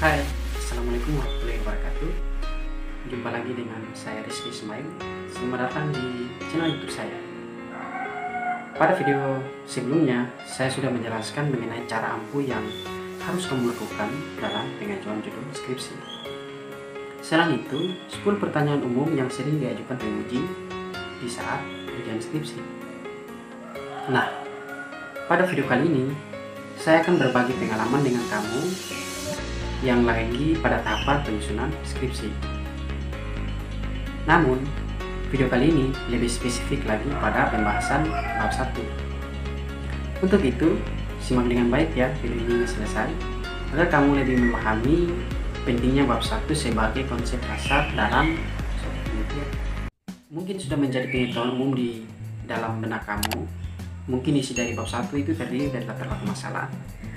Hai, Assalamualaikum warahmatullahi wabarakatuh. Jumpa lagi dengan saya Rizky Ismail. Selamat datang di channel YouTube saya. Pada video sebelumnya, saya sudah menjelaskan mengenai cara ampuh yang harus kamu lakukan dalam pengajuan judul skripsi. Selain itu, 10 pertanyaan umum yang sering diajukan penguji di saat ujian skripsi. Nah, pada video kali ini, saya akan berbagi pengalaman dengan kamu yang lagi pada tahapan penyusunan skripsi. Namun, video kali ini lebih spesifik lagi pada pembahasan bab 1. Untuk itu, simak dengan baik ya video ini selesai, agar kamu lebih memahami pentingnya bab 1 sebagai konsep dasar dalam suatu penelitian. Mungkin sudah menjadi pengetahuan umum di dalam benak kamu. Mungkin isi dari bab 1 itu terdiri dari latar belakang masalah,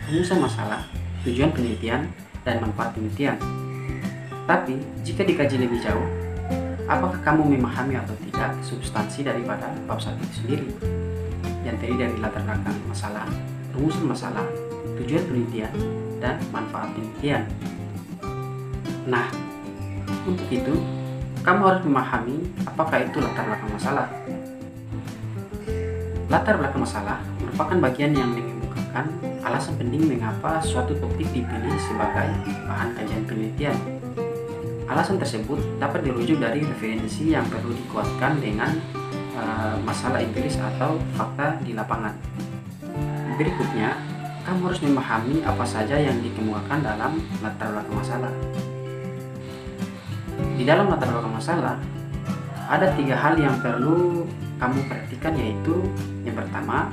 rumusan masalah, tujuan penelitian, dan manfaat penelitian. Tapi, jika dikaji lebih jauh, apakah kamu memahami atau tidak substansi daripada bab 1 itu sendiri? Yang terdiri dari latar belakang masalah, rumusan masalah, tujuan penelitian, dan manfaat penelitian. Nah, untuk itu, kamu harus memahami apakah itu latar belakang masalah. Latar belakang masalah merupakan bagian yang mengemukakan alasan penting mengapa suatu topik dipilih sebagai bahan kajian penelitian. Alasan tersebut dapat dirujuk dari referensi yang perlu dikuatkan dengan masalah empiris atau fakta di lapangan. Berikutnya, kamu harus memahami apa saja yang dikemukakan dalam latar belakang masalah. Di dalam latar belakang masalah, ada 3 hal yang perlu kamu perhatikan, yaitu yang pertama,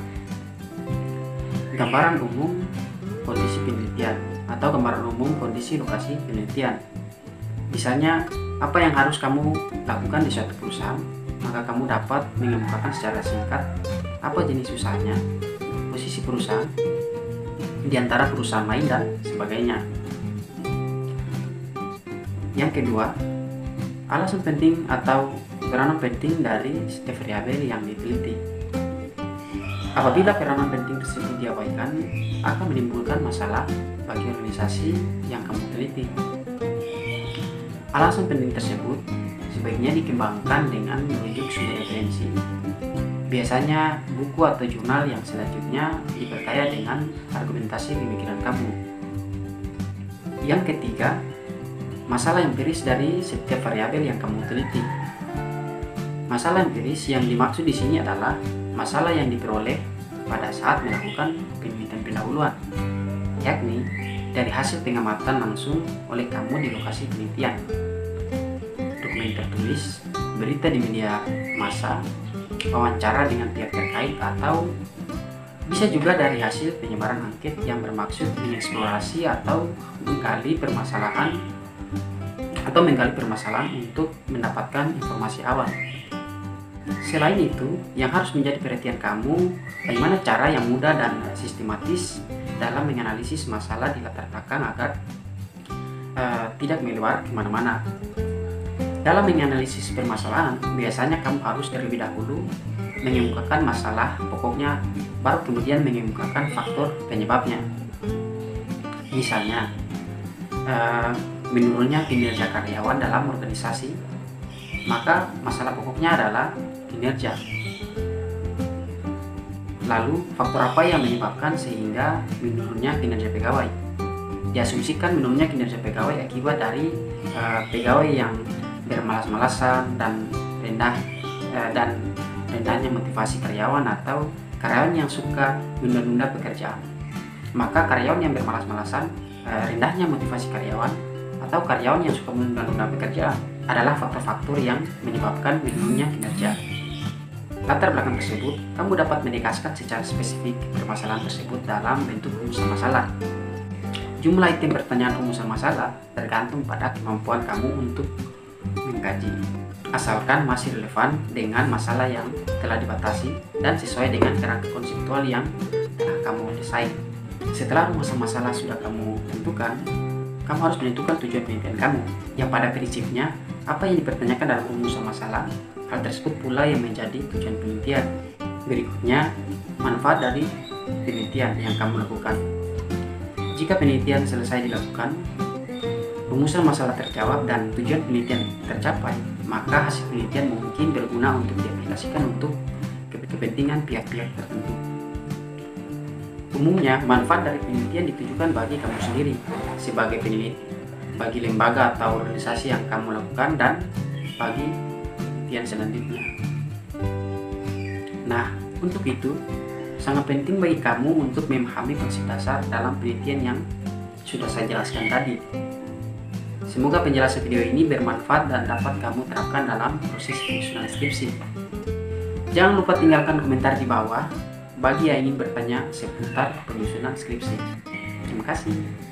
gambaran umum kondisi penelitian atau gambaran umum kondisi lokasi penelitian. Misalnya, apa yang harus kamu lakukan di suatu perusahaan, maka kamu dapat mengemukakan secara singkat apa jenis usahanya, posisi perusahaan di antara perusahaan lain, dan sebagainya. Yang kedua, alasan penting atau peranan penting dari setiap variabel yang diteliti. Apabila peranan penting tersebut diabaikan, akan menimbulkan masalah bagi organisasi yang kamu teliti. Alasan penting tersebut sebaiknya dikembangkan dengan merujuk sumber referensi. Biasanya buku atau jurnal yang selanjutnya diperkaya dengan argumentasi pemikiran kamu. Yang ketiga, masalah empiris dari setiap variabel yang kamu teliti. Masalah empiris yang dimaksud di sini adalah masalah yang diperoleh pada saat melakukan penelitian pendahuluan, yakni dari hasil pengamatan langsung oleh kamu di lokasi penelitian, dokumen tertulis, berita di media massa, wawancara dengan pihak terkait, atau bisa juga dari hasil penyebaran angket yang bermaksud mengeksplorasi atau menggali permasalahan untuk mendapatkan informasi awal. Selain itu, yang harus menjadi perhatian kamu, bagaimana cara yang mudah dan sistematis dalam menganalisis masalah di latar belakang agar tidak melebar kemana-mana. Dalam menganalisis permasalahan, biasanya kamu harus terlebih dahulu mengemukakan masalah pokoknya, baru kemudian mengemukakan faktor penyebabnya. Misalnya, menurunnya kinerja karyawan dalam organisasi, maka masalah pokoknya adalah kinerja. Lalu, faktor apa yang menyebabkan sehingga menurunnya kinerja pegawai? Diasumsikan menurunnya kinerja pegawai akibat dari pegawai yang bermalas-malasan dan rendahnya motivasi karyawan, atau karyawan yang suka menunda-nunda pekerjaan. Maka karyawan yang bermalas-malasan, rendahnya motivasi karyawan, atau karyawan yang suka menunda-nunda pekerjaan adalah faktor-faktor yang menyebabkan menurunnya kinerja. Latar belakang tersebut, kamu dapat mendekaskan secara spesifik permasalahan tersebut dalam bentuk rumusan masalah. Jumlah item pertanyaan rumusan masalah tergantung pada kemampuan kamu untuk mengkaji, asalkan masih relevan dengan masalah yang telah dibatasi dan sesuai dengan kerangka konseptual yang telah kamu desain. Setelah rumusan masalah sudah kamu tentukan, kamu harus menentukan tujuan penelitian kamu, yang pada prinsipnya apa yang dipertanyakan dalam rumusan masalah, hal tersebut pula yang menjadi tujuan penelitian. Berikutnya, manfaat dari penelitian yang kamu lakukan. Jika penelitian selesai dilakukan, rumusan masalah terjawab dan tujuan penelitian tercapai, maka hasil penelitian mungkin berguna untuk diaplikasikan untuk kepentingan pihak-pihak tertentu. Umumnya, manfaat dari penelitian ditujukan bagi kamu sendiri sebagai peneliti, bagi lembaga atau organisasi yang kamu lakukan, dan bagi penelitian selanjutnya. Nah, untuk itu, sangat penting bagi kamu untuk memahami konsep dasar dalam penelitian yang sudah saya jelaskan tadi. Semoga penjelasan video ini bermanfaat dan dapat kamu terapkan dalam proses penyusunan skripsi. Jangan lupa tinggalkan komentar di bawah bagi yang ingin bertanya seputar penyusunan skripsi. Terima kasih.